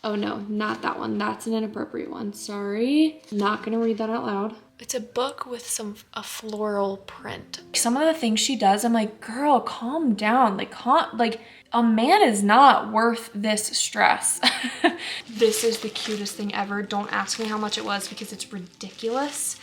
Oh no, not that one. That's an inappropriate one. Sorry. Not gonna read that out loud. It's a book with a floral print. Some of the things she does, I'm like, girl, calm down. Like, a man is not worth this stress. This is the cutest thing ever. Don't ask me how much it was because it's ridiculous.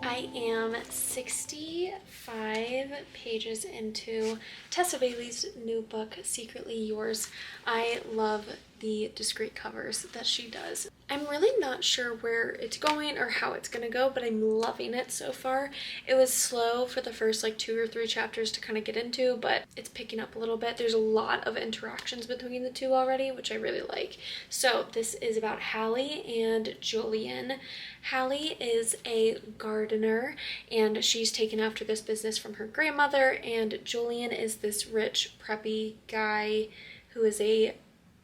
I am 65 pages into Tessa Bailey's new book, Secretly Yours. I love the discreet covers that she does. I'm really not sure where it's going or how it's gonna go, but I'm loving it so far. It was slow for the first like 2 or 3 chapters to kind of get into, but it's picking up a little bit. There's a lot of interactions between the two already, which I really like. So this is about Hallie and Julian. Hallie is a gardener and she's taken after this business from her grandmother, and Julian is this rich preppy guy who is a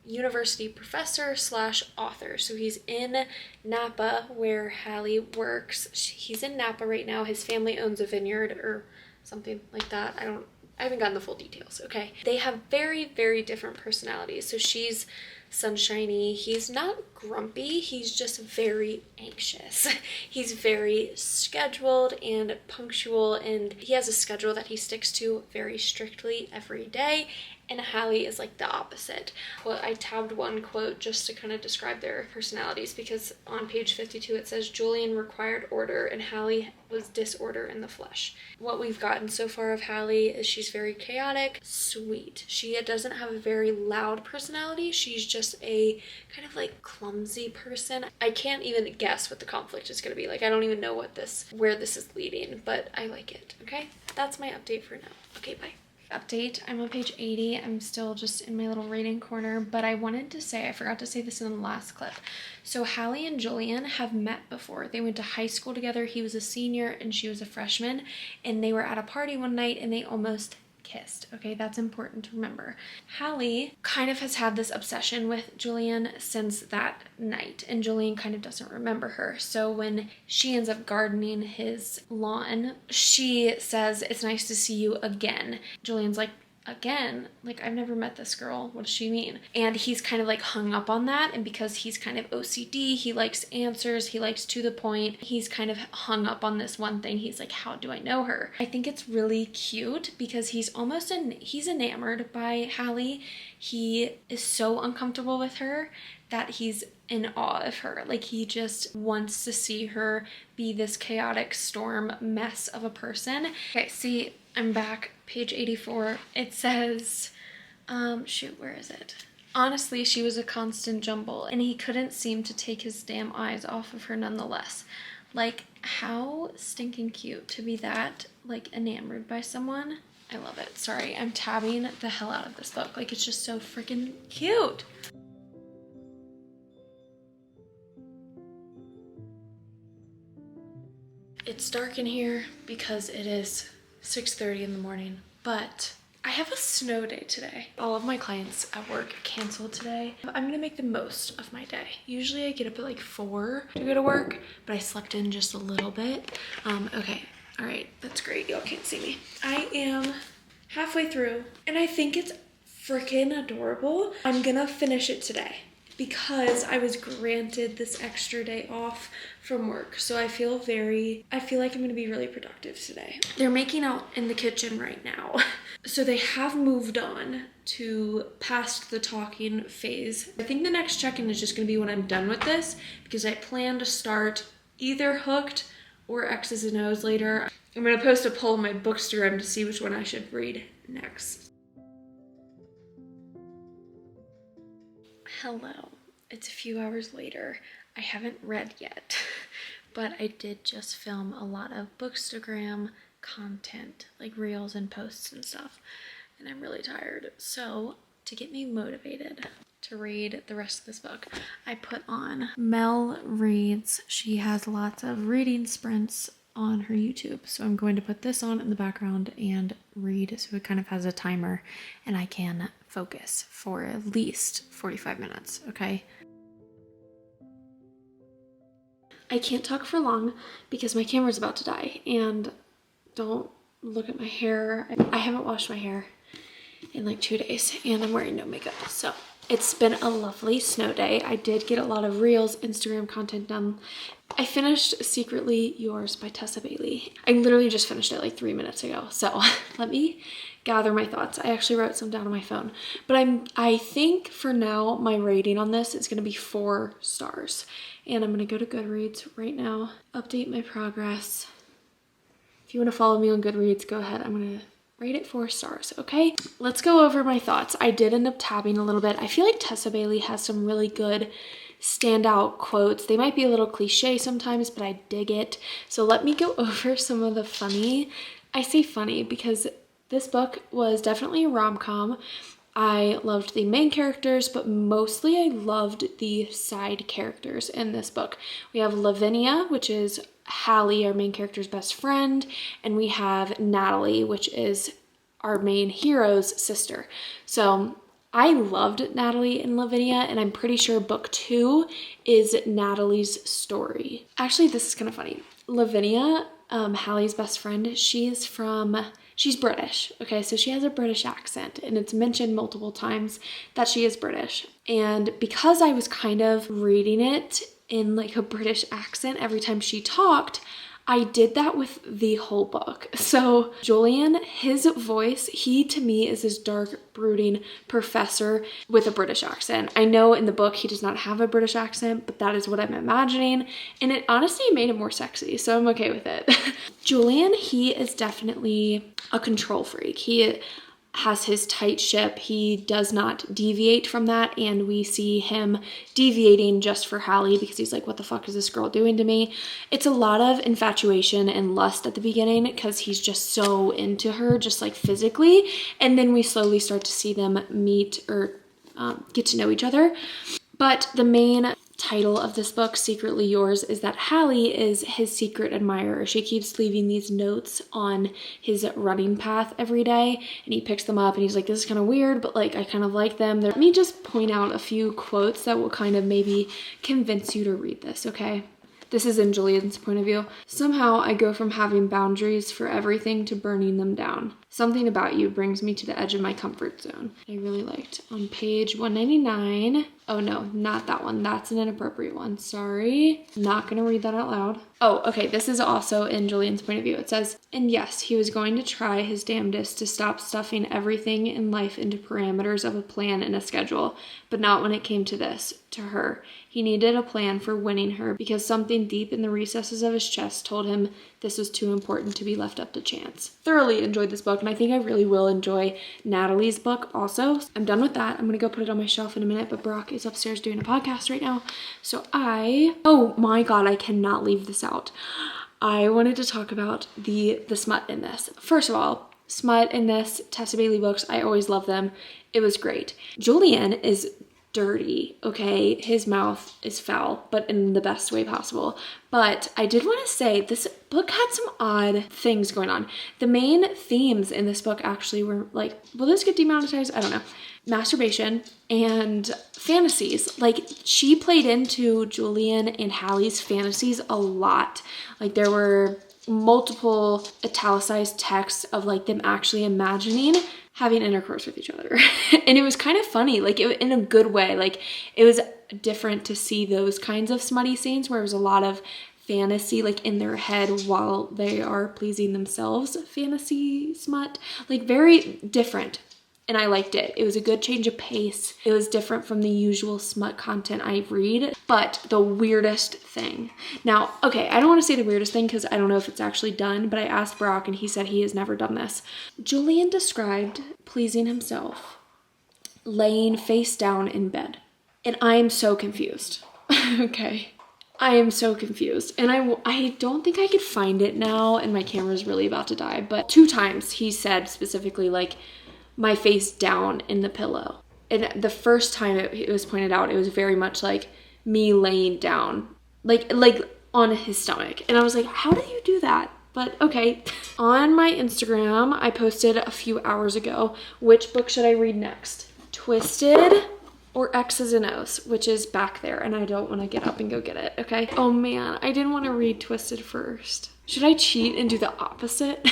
university professor slash author. So he's in Napa where Hallie works. He's in Napa right now. His family owns a vineyard or something like that. I haven't gotten the full details, okay? They have very, very different personalities. So she's sunshiny. He's not grumpy. He's just very anxious. He's very scheduled and punctual, and he has a schedule that he sticks to very strictly every day. And Hallie is like the opposite. Well, I tabbed one quote just to kind of describe their personalities, because on page 52 it says Julian required order and Hallie was disorder in the flesh. What we've gotten so far of Hallie is she's very chaotic, sweet. She doesn't have a very loud personality. She's just a kind of like clumsy person. I can't even guess what the conflict is going to be. Like, I don't even know where this is leading, but I like it. Okay, that's my update for now. Okay, bye. Update, I'm on page 80. I'm still just in my little reading corner, but I wanted to say, I forgot to say this in the last clip. So Hallie and Julian have met before. They went to high school together. He was a senior and she was a freshman, and they were at a party one night and they almost kissed. Okay, that's important to remember. Hallie kind of has had this obsession with Julian since that night, and Julian kind of doesn't remember her. So when she ends up gardening his lawn, she says, "It's nice to see you again." Julian's like, "Again? Like, I've never met this girl. What does she mean?" And he's kind of like hung up on that, and because he's kind of OCD, he likes answers, he likes to the point, he's kind of hung up on this one thing. He's like, how do I know her? I think it's really cute because he's enamored by Hallie. He is so uncomfortable with her that he's in awe of her. Like, he just wants to see her be this chaotic storm mess of a person. Okay, see, I'm back, page 84. It says, shoot, where is it? Honestly, she was a constant jumble, and he couldn't seem to take his damn eyes off of her nonetheless. Like, how stinking cute to be that, like, enamored by someone. I love it. Sorry, I'm tabbing the hell out of this book. Like, it's just so freaking cute. It's dark in here because it is 6:30 in the morning, but I have a snow day today. All of my clients at work canceled today. I'm gonna make the most of my day. Usually I get up at like 4 to go to work, but I slept in just a little bit. Okay, all right, that's great. Y'all can't see me. I am halfway through and I think it's freaking adorable. I'm gonna finish it today because I was granted this extra day off from work. So I feel like I'm gonna be really productive today. They're making out in the kitchen right now. So they have moved on to past the talking phase. I think the next check-in is just gonna be when I'm done with this, because I plan to start either Hooked or X's and O's later. I'm gonna post a poll on my Bookstagram to see which one I should read next. Hello, it's a few hours later. I haven't read yet, but I did just film a lot of Bookstagram content, like reels and posts and stuff, and I'm really tired. So to get me motivated to read the rest of this book, I put on Mel Reads. She has lots of reading sprints on her YouTube, so I'm going to put this on in the background and read, so it kind of has a timer and I can focus for at least 45 minutes, okay? I can't talk for long because my camera's about to die, and don't look at my hair. I haven't washed my hair in like 2 days and I'm wearing no makeup. So it's been a lovely snow day. I did get a lot of Reels, Instagram content done. I finished Secretly Yours by Tessa Bailey. I literally just finished it like 3 minutes ago. So let me gather my thoughts. I actually wrote some down on my phone. But I think for now, my rating on this is gonna be 4 stars. And I'm gonna go to Goodreads right now, update my progress. If you wanna follow me on Goodreads, go ahead. I'm gonna rate it 4 stars, okay? Let's go over my thoughts. I did end up tabbing a little bit. I feel like Tessa Bailey has some really good standout quotes. They might be a little cliche sometimes, but I dig it. So let me go over some of the funny. I say funny because this book was definitely a rom-com. I loved the main characters, but mostly I loved the side characters in this book. We have Lavinia, which is Hallie, our main character's best friend, and we have Natalie, which is our main hero's sister. So I loved Natalie and Lavinia, and I'm pretty sure book 2 is Natalie's story. Actually, this is kind of funny. Lavinia, Hallie's best friend, she's British, okay? So she has a British accent, and it's mentioned multiple times that she is British. And because I was kind of reading it in like a British accent every time she talked, I did that with the whole book. So Julian, his voice, he to me is this dark, brooding professor with a British accent. I know in the book he does not have a British accent, but that is what I'm imagining. And it honestly made it more sexy, so I'm okay with it. Julian, he is definitely a control freak. He has his tight ship. He does not deviate from that, and we see him deviating just for Hallie because he's like, what the fuck is this girl doing to me? It's a lot of infatuation and lust at the beginning because he's just so into her, just like physically, and then we slowly start to see them meet or get to know each other. But the main title of this book, Secretly Yours, is that Hallie is his secret admirer. She keeps leaving these notes on his running path every day, and he picks them up and he's like, this is kind of weird, but like I kind of like them. Let me just point out a few quotes that will kind of maybe convince you to read this, okay? This is in Julian's point of view. Somehow I go from having boundaries for everything to burning them down. Something about you brings me to the edge of my comfort zone. I really liked on page 199. Oh no, not that one. That's an inappropriate one. Sorry. Not gonna read that out loud. Oh, okay. This is also in Julian's point of view. It says, and yes, he was going to try his damnedest to stop stuffing everything in life into parameters of a plan and a schedule, but not when it came to this, to her. He needed a plan for winning her because something deep in the recesses of his chest told him this was too important to be left up to chance. Thoroughly enjoyed this book, and I think I really will enjoy Natalie's book also. I'm done with that. I'm gonna go put it on my shelf in a minute, but Brock is upstairs doing a podcast right now. So oh my God, I cannot leave this out. I wanted to talk about the smut in this. First of all, smut in this, Tessa Bailey books, I always love them. It was great. Julian is dirty, okay? His mouth is foul, but in the best way possible. But I did want to say this book had some odd things going on. The main themes in this book actually were like, will this get demonetized? I don't know. Masturbation and fantasies. Like, she played into Julian and Hallie's fantasies a lot. Like, there were multiple italicized texts of like them actually imagining having intercourse with each other. And it was kind of funny, like in a good way. Like, it was different to see those kinds of smutty scenes where it was a lot of fantasy like in their head while they are pleasing themselves. Fantasy smut, like very different. And I liked it. It was a good change of pace. It was different from the usual smut content I read. But the weirdest thing. Now, okay, I don't want to say the weirdest thing because I don't know if it's actually done, but I asked Brock and he said he has never done this. Julian described pleasing himself laying face down in bed. And I am so confused. Okay. I am so confused. And I don't think I could find it now, and my camera's really about to die. But 2 times he said specifically like, my face down in the pillow. And the first time it was pointed out, it was very much like me laying down, like on his stomach. And I was like, how do you do that? But okay. On my Instagram, I posted a few hours ago, which book should I read next? Twisted or X's and O's, which is back there, and I don't want to get up and go get it, okay? Oh man, I didn't want to read Twisted first. Should I cheat and do the opposite?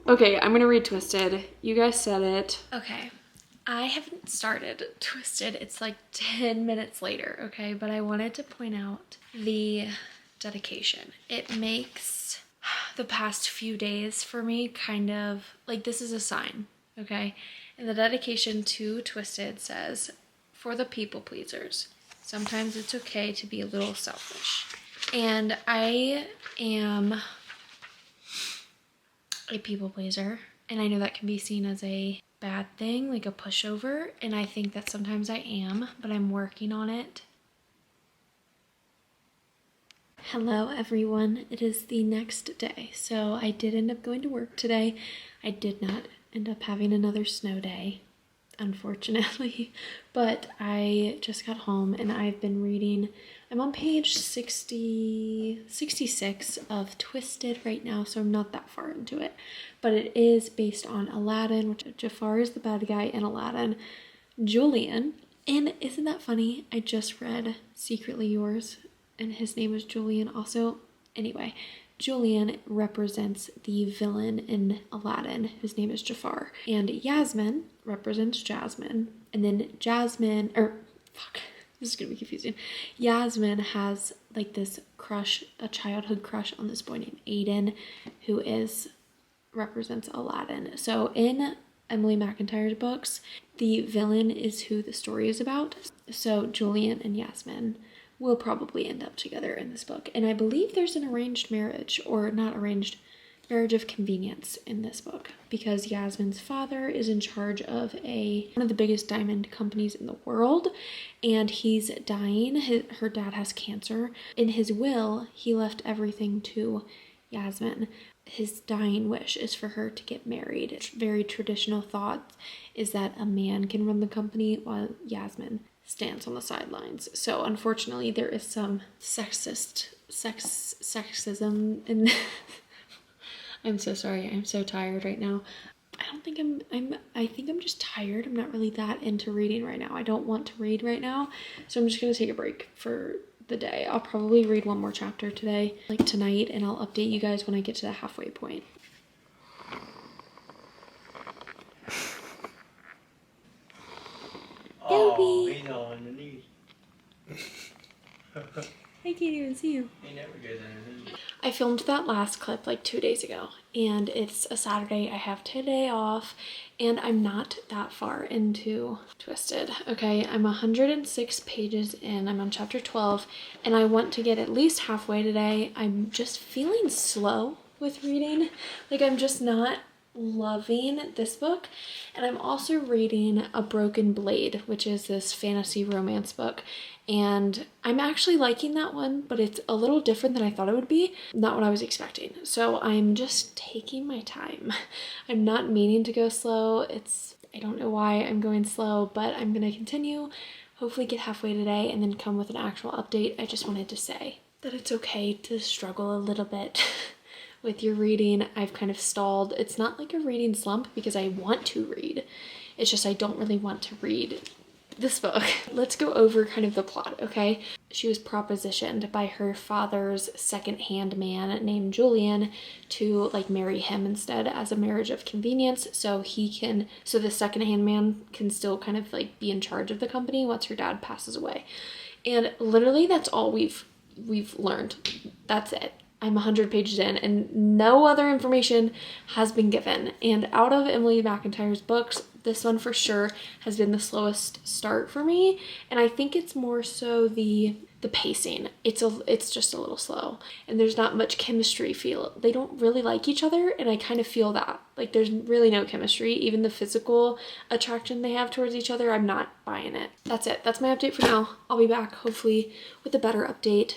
Okay, I'm gonna read Twisted. You guys said it. Okay, I haven't started Twisted. It's like 10 minutes later, okay? But I wanted to point out the dedication. It makes the past few days for me kind of like this is a sign, okay? And the dedication to Twisted says, for the people pleasers, sometimes it's okay to be a little selfish. And I am a people pleaser, and I know that can be seen as a bad thing, like a pushover, and I think that sometimes I am, but I'm working on it. Hello everyone, it is the next day. So I did end up going to work today. I did not end up having another snow day, unfortunately, but I just got home and I've been reading. I'm on page 66 of Twisted right now, so I'm not that far into it, but it is based on Aladdin, which Jafar is the bad guy in Aladdin, Julian, and isn't that funny? I just read Secretly Yours and his name is Julian also. Anyway, Julian represents the villain in Aladdin, whose name is Jafar. And Yasmin represents Jasmine. And then Jasmine, this is gonna be confusing. Yasmin has like this crush, a childhood crush on this boy named Aiden, who represents Aladdin. So in Emily McIntyre's books, the villain is who the story is about. So Julian and Yasmin will probably end up together in this book. And I believe there's an arranged marriage, or not arranged, marriage of convenience in this book, because Yasmin's father is in charge of one of the biggest diamond companies in the world, and he's dying. Her dad has cancer. In his will, he left everything to Yasmin. His dying wish is for her to get married. It's very traditional thought is that a man can run the company while Yasmin stands on the sidelines. So unfortunately there is some sexism in I'm so sorry, I'm so tired right now. I think I'm just tired. I'm not really that into reading right now. I don't want to read right now, so I'm just gonna take a break for the day. I'll probably read one more chapter today, like tonight, and I'll update you guys when I get to the halfway point. Oh, he's all underneath. I can't even see him. He never goes underneath. I filmed that last clip like 2 days ago, and it's a Saturday. I have today off, and I'm not that far into Twisted. Okay, I'm 106 pages in. I'm on chapter 12, and I want to get at least halfway today. I'm just feeling slow with reading. Like, I'm just not loving this book. And I'm also reading A Broken Blade, which is this fantasy romance book, and I'm actually liking that one, but it's a little different than I thought it would be. Not what I was expecting. So I'm just taking my time. I'm not meaning to go slow. I don't know why I'm going slow, but I'm gonna continue, hopefully get halfway today and then come with an actual update. I just wanted to say that it's okay to struggle a little bit with your reading. I've kind of stalled. It's not like a reading slump because I want to read. It's just I don't really want to read this book. Let's go over kind of the plot, okay? She was propositioned by her father's second-hand man named Julian to like marry him instead as a marriage of convenience, so the second-hand man can still kind of like be in charge of the company once her dad passes away. And literally that's all we've learned. That's it. I'm 100 pages in and no other information has been given. And out of Emily McIntyre's books, this one for sure has been the slowest start for me. And I think it's more so the pacing. It's just a little slow. And there's not much chemistry feel. They don't really like each other, and I kind of feel that. Like there's really no chemistry. Even the physical attraction they have towards each other, I'm not buying it. That's it. That's my update for now. I'll be back hopefully with a better update.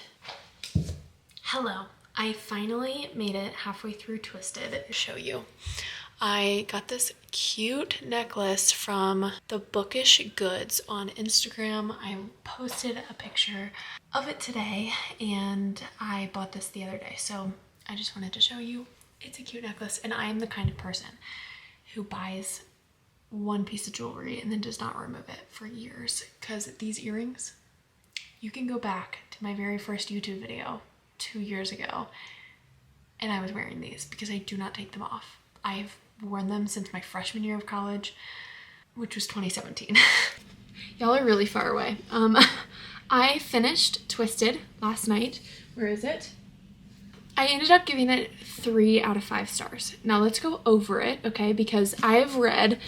Hello. I finally made it halfway through Twisted to show you. I got this cute necklace from the Bookish Goods on Instagram. I posted a picture of it today and I bought this the other day. So I just wanted to show you. It's a cute necklace, and I am the kind of person who buys one piece of jewelry and then does not remove it for years, because these earrings, you can go back to my very first YouTube video 2 years ago and I was wearing these because I do not take them off. I've worn them since my freshman year of college. which was 2017. Y'all are really far away. I finished Twisted last night. Where is it? I ended up giving it 3 out of 5 stars. Now let's go over it, okay? Because I have read,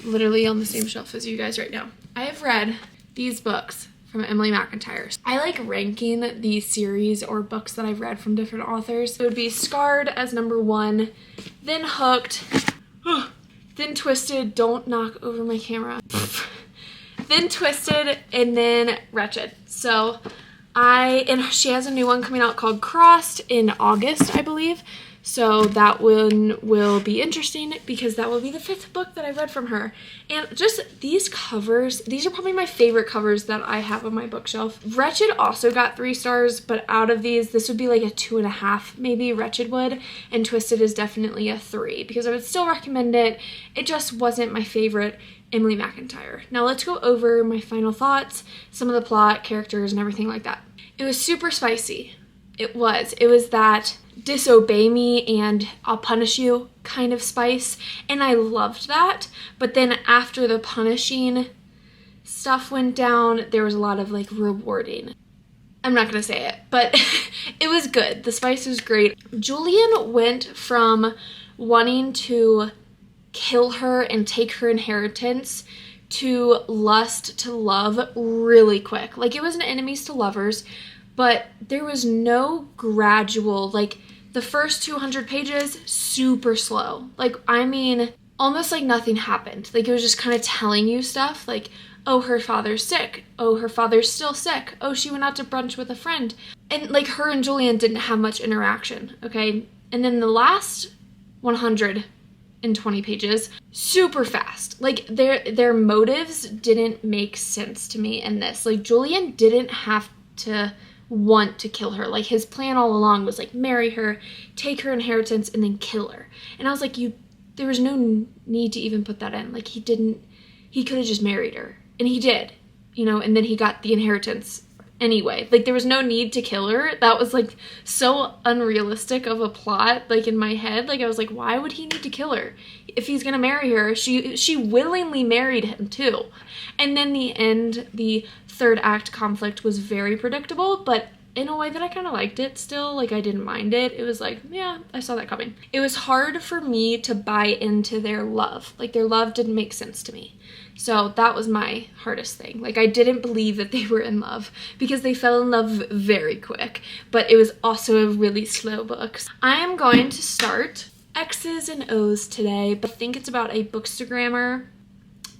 literally on the same shelf as you guys right now, I have read these books from Emily McIntyre. I like ranking these series or books that I've read from different authors. It would be Scarred as number 1, then Hooked, then Twisted, don't knock over my camera, then Twisted, and then Wretched. So and she has a new one coming out called Crossed in August, I believe. So that one will be interesting because that will be the 5th book that I read from her. And just these covers, these are probably my favorite covers that I have on my bookshelf. Wretched also got 3 stars, but out of these, this would be like a 2.5, maybe Wretched would. And Twisted is definitely a 3 because I would still recommend it. It just wasn't my favorite Emily McIntyre. Now let's go over my final thoughts, some of the plot, characters, and everything like that. It was super spicy. It was that disobey me and I'll punish you kind of spice, and I loved that. But then after the punishing stuff went down, there was a lot of like rewarding. I'm not gonna say it, but it was good. The spice was great. Julian went from wanting to kill her and take her inheritance to lust to love really quick. Like, it was an enemies to lovers, but there was no gradual, like, the first 200 pages, super slow. Like, I mean, almost like nothing happened. Like, it was just kind of telling you stuff, like, oh, her father's sick. Oh, her father's still sick. Oh, she went out to brunch with a friend. And, like, her and Julian didn't have much interaction, okay? And then the last 120 pages, super fast. Like, their motives didn't make sense to me in this. Like, Julian didn't have to want to kill her. Like, his plan all along was like marry her, take her inheritance, and then kill her. And I was like, there was no need to even put that in. Like, he could have just married her, and he did, you know, and then he got the inheritance anyway. Like, there was no need to kill her. That was like so unrealistic of a plot, like, in my head. Like, I was like, why would he need to kill her if he's gonna marry her? She willingly married him too. And then the 3rd act conflict was very predictable, but in a way that I kind of liked it still. Like, I didn't mind it. It was like, yeah, I saw that coming. It was hard for me to buy into their love. Like, their love didn't make sense to me. So that was my hardest thing. Like, I didn't believe that they were in love because they fell in love very quick, but it was also a really slow book. I am going to start X's and O's today, but I think it's about a bookstagrammer.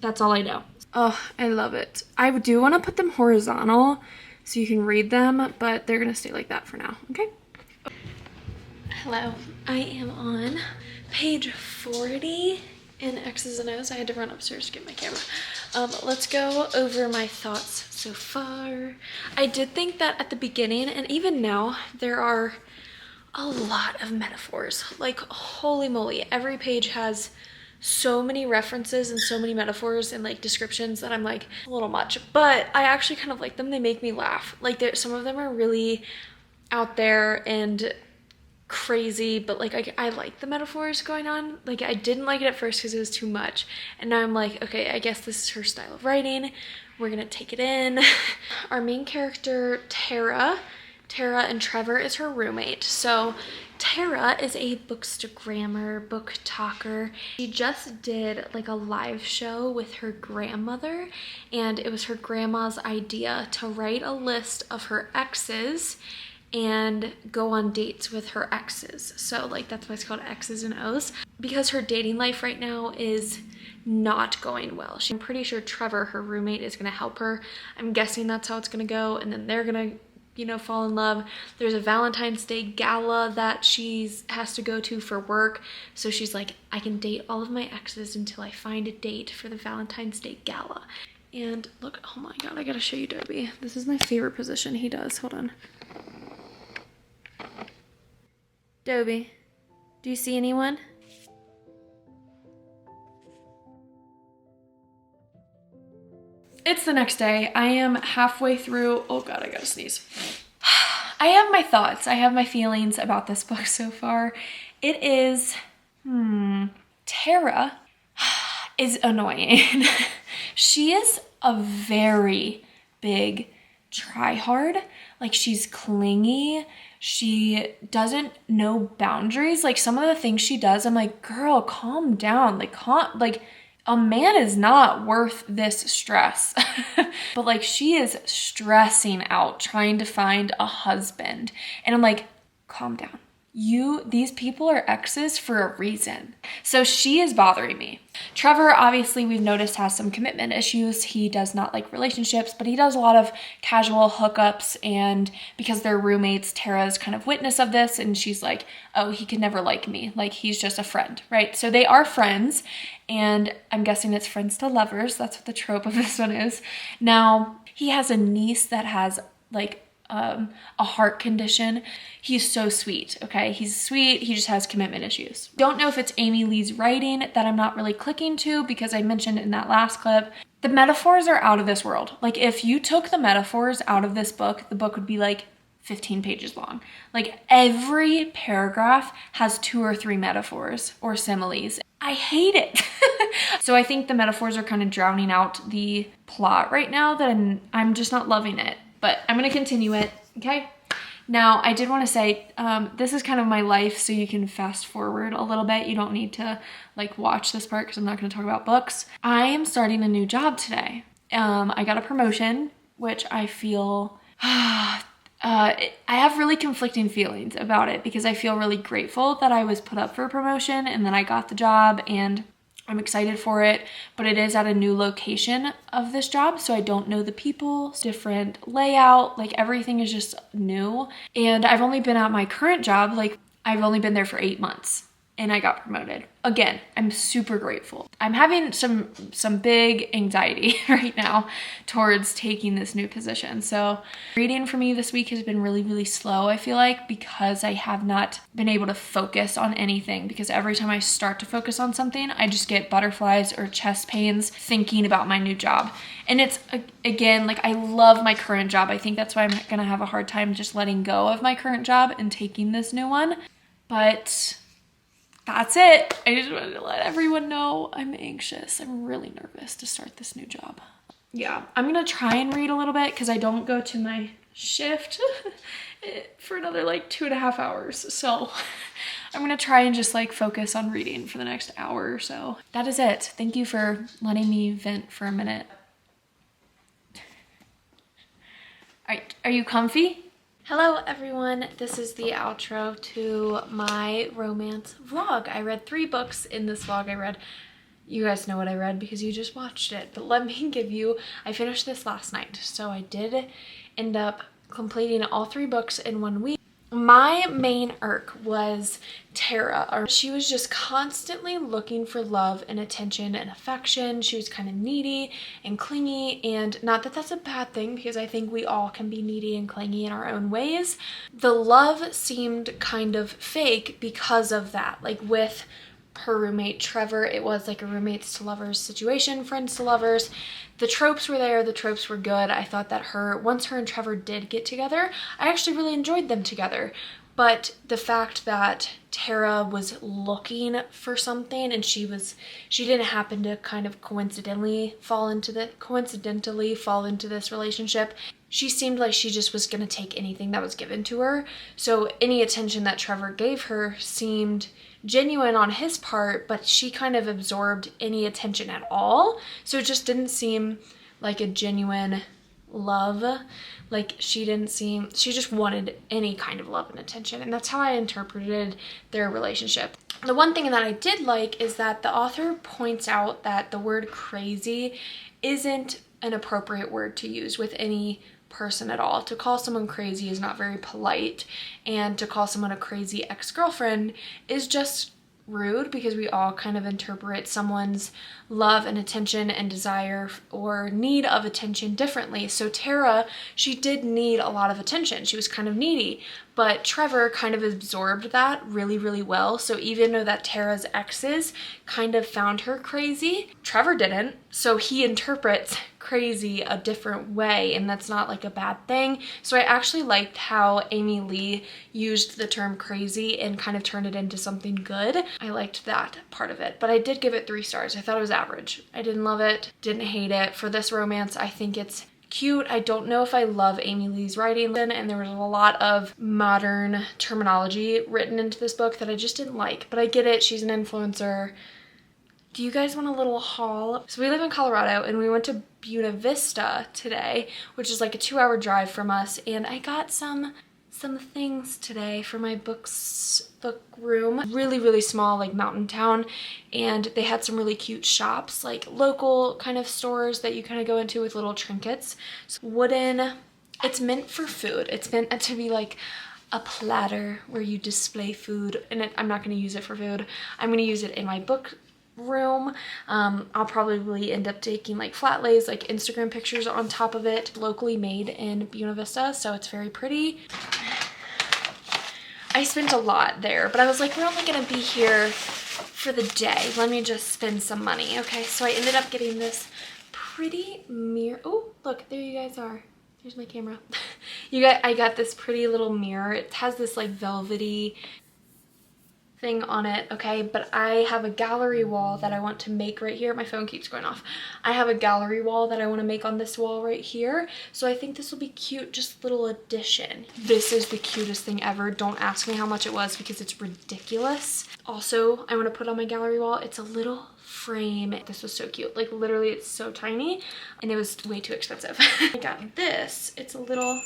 That's all I know. Oh, I love it. I do want to put them horizontal so you can read them, but they're gonna stay like that for now, okay? Hello, I am on page 40 in X's and O's. I had to run upstairs to get my camera. Let's go over my thoughts so far. I did think that at the beginning, and even now, there are a lot of metaphors. Like, holy moly, every page has so many references and so many metaphors and like descriptions that I'm like, a little much, but I actually kind of like them. They make me laugh. Like, some of them are really out there and crazy, but like I like the metaphors going on. Like, I didn't like it at first because it was too much, and now I'm like, okay, I guess this is her style of writing. We're gonna take it in. Our main character, Tara, and Trevor is her roommate. So Tara is a bookstagrammer, book talker. She just did like a live show with her grandmother, and it was her grandma's idea to write a list of her exes and go on dates with her exes. So like, that's why it's called X's and O's, because her dating life right now is not going well. I'm pretty sure Trevor, her roommate, is gonna help her. I'm guessing that's how it's gonna go, and then they're gonna, you know, fall in love. There's a Valentine's Day gala that she has to go to for work. So she's like, I can date all of my exes until I find a date for the Valentine's Day gala. And look, oh my God, I gotta show you Dobie. This is my favorite position he does. Hold on. Dobie, do you see anyone? It's the next day. I am halfway through. Oh God, I gotta sneeze. I have my thoughts. I have my feelings about this book so far. It is, Tara is annoying. She is a very big tryhard. Like, she's clingy. She doesn't know boundaries. Like, some of the things she does, I'm like, girl, calm down. Like, a man is not worth this stress. But like, she is stressing out trying to find a husband. And I'm like, calm down. These people are exes for a reason. So she is bothering me. Trevor, obviously, we've noticed, has some commitment issues. He does not like relationships, but he does a lot of casual hookups. And because they're roommates, Tara's kind of witness of this. And she's like, oh, he could never like me. Like, he's just a friend, right? So they are friends. And I'm guessing it's friends to lovers. That's what the trope of this one is. Now, he has a niece that has like a heart condition. He's so sweet, okay? He's sweet, he just has commitment issues. Don't know if it's Amy Lee's writing that I'm not really clicking to, because I mentioned in that last clip, the metaphors are out of this world. Like, if you took the metaphors out of this book, the book would be like 15 pages long. Like, every paragraph has 2 or 3 metaphors or similes. I hate it. So I think the metaphors are kind of drowning out the plot right now, that I'm just not loving it. But I'm going to continue it, okay? Now, I did want to say, this is kind of my life, so you can fast forward a little bit. You don't need to, like, watch this part because I'm not going to talk about books. I am starting a new job today. I got a promotion, which I feel... I have really conflicting feelings about it, because I feel really grateful that I was put up for a promotion and then I got the job, and I'm excited for it, but it is at a new location of this job, so I don't know the people, different layout, like everything is just new. And I've only been at my current job, like I've only been there for 8 months, and I got promoted. Again, I'm super grateful. I'm having some big anxiety right now towards taking this new position. So reading for me this week has been really, really slow, I feel like, because I have not been able to focus on anything, because every time I start to focus on something, I just get butterflies or chest pains thinking about my new job. And it's, again, like, I love my current job. I think that's why I'm gonna have a hard time just letting go of my current job and taking this new one. But that's it. I just wanted to let everyone know I'm anxious. I'm really nervous to start this new job. Yeah, I'm gonna try and read a little bit, because I don't go to my shift for another like 2.5 hours. So I'm gonna try and just like focus on reading for the next hour or so. That is it. Thank you for letting me vent for a minute. All right, are you comfy? Hello everyone, this is the outro to my romance vlog. I read 3 books in this vlog. You guys know what I read because you just watched it, but let me give you, I finished this last night. So I did end up completing all 3 books in 1 week. My main irk was Tara. She was just constantly looking for love and attention and affection. She was kind of needy and clingy, and not that that's a bad thing, because I think we all can be needy and clingy in our own ways. The love seemed kind of fake because of that. Like with her roommate Trevor, it was like a roommates to lovers situation, friends to lovers. The tropes were there, the tropes were good. I thought that once her and Trevor did get together, I actually really enjoyed them together. But the fact that Tara was looking for something, and she didn't happen to kind of coincidentally fall into this relationship. She seemed like she just was going to take anything that was given to her. So any attention that Trevor gave her seemed genuine on his part, but she kind of absorbed any attention at all. So it just didn't seem like a genuine love. Like she just wanted any kind of love and attention. And that's how I interpreted their relationship. The one thing that I did like is that the author points out that the word crazy isn't an appropriate word to use with any person at all. To call someone crazy is not very polite, and to call someone a crazy ex-girlfriend is just rude, because we all kind of interpret someone's love and attention and desire or need of attention differently. So Tara, she did need a lot of attention. She was kind of needy, but Trevor kind of absorbed that really, really well. So even though that Tara's exes kind of found her crazy, Trevor didn't. So he interprets crazy a different way, and that's not like a bad thing. So I actually liked how Amy Lee used the term crazy and kind of turned it into something good. I liked that part of it, but I did give it 3 stars. I thought it was average. I didn't love it, didn't hate it. For this romance, I think it's cute. I don't know if I love Amy Lee's writing, and there was a lot of modern terminology written into this book that I just didn't like, but I get it. She's an influencer. Do you guys want a little haul? So we live in Colorado, and we went to Buena Vista today, which is like a 2-hour drive from us, and I got some things today for my book room. Really small, like mountain town, and they had some really cute shops, like local kind of stores that you kind of go into with little trinkets. So wooden, it's meant for food. It's meant to be like a platter where you display food, and I'm not going to use it for food. I'm going to use it in my book room. I'll probably end up taking like flat lays, like Instagram pictures on top of it. Locally made in Buena Vista, so it's very pretty. I spent a lot there, but I was like, we're only gonna be here for the day. Let me just spend some money. Okay, so I ended up getting this pretty mirror. Oh, look, there you guys are. Here's my camera. I got this pretty little mirror. It has this like velvety thing on it, okay, but I have a gallery wall that I want to make right here. My phone keeps going off. I have a gallery wall that I want to make on this wall right here, so I think this will be cute, just a little addition. This is the cutest thing ever. Don't ask me how much it was because it's ridiculous. Also, I want to put on my gallery wall, it's a little frame. This was so cute, like literally it's so tiny, and it was way too expensive. I got this. It's a little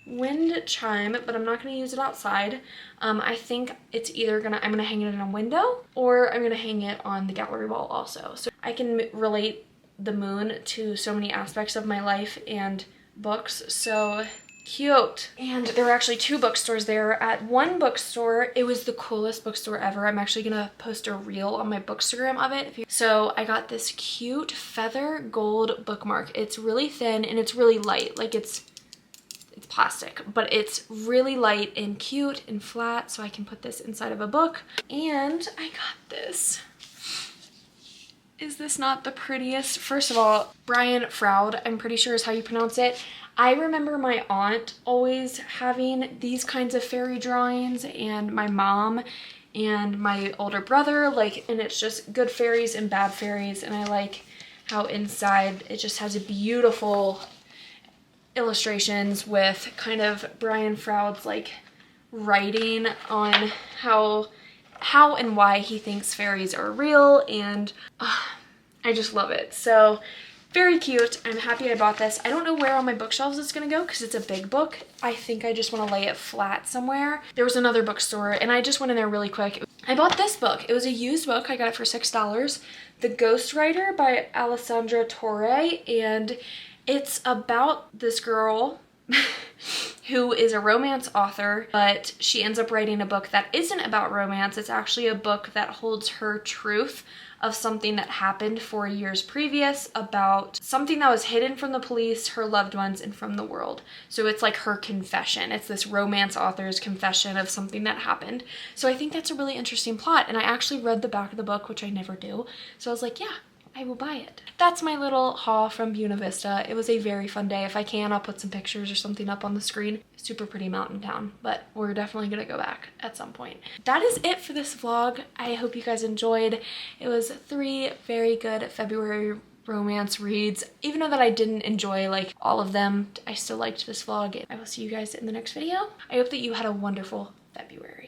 wind chime, but I'm not going to use it outside. I think it's either I'm gonna hang it in a window, or I'm gonna hang it on the gallery wall also. So I can relate the moon to so many aspects of my life and books. So cute. And there were actually 2 bookstores there. At one bookstore, it was the coolest bookstore ever. I'm actually gonna post a reel on my Bookstagram of it. So I got this cute feather gold bookmark. It's really thin and it's really light. Like it's plastic, but it's really light and cute and flat, so I can put this inside of a book. And I got this. Is this not the prettiest? First of all, Brian Froud, I'm pretty sure is how you pronounce it. I remember my aunt always having these kinds of fairy drawings, and my mom and my older brother, like, and it's just good fairies and bad fairies, and I like how inside it just has a beautiful illustrations with kind of Brian Froud's like writing on how and why he thinks fairies are real, and I just love it. So very cute. I'm happy I bought this. I don't know where on my bookshelves it's gonna go because it's a big book. I think I just want to lay it flat somewhere. There was another bookstore and I just went in there really quick. I bought this book. It was a used book. I got it for $6. The Ghostwriter by Alessandra Torre, and it's about this girl who is a romance author, but she ends up writing a book that isn't about romance. It's actually a book that holds her truth of something that happened 4 years previous, about something that was hidden from the police, her loved ones, and from the world. So it's like her confession. It's this romance author's confession of something that happened. So I think that's a really interesting plot, and I actually read the back of the book, which I never do. So I was like, yeah, I will buy it. That's my little haul from Buena Vista. It was a very fun day. If I can, I'll put some pictures or something up on the screen. Super pretty mountain town, but we're definitely gonna go back at some point. That is it for this vlog. I hope you guys enjoyed. It was 3 very good February romance reads. Even though that I didn't enjoy like all of them, I still liked this vlog. I will see you guys in the next video. I hope that you had a wonderful February.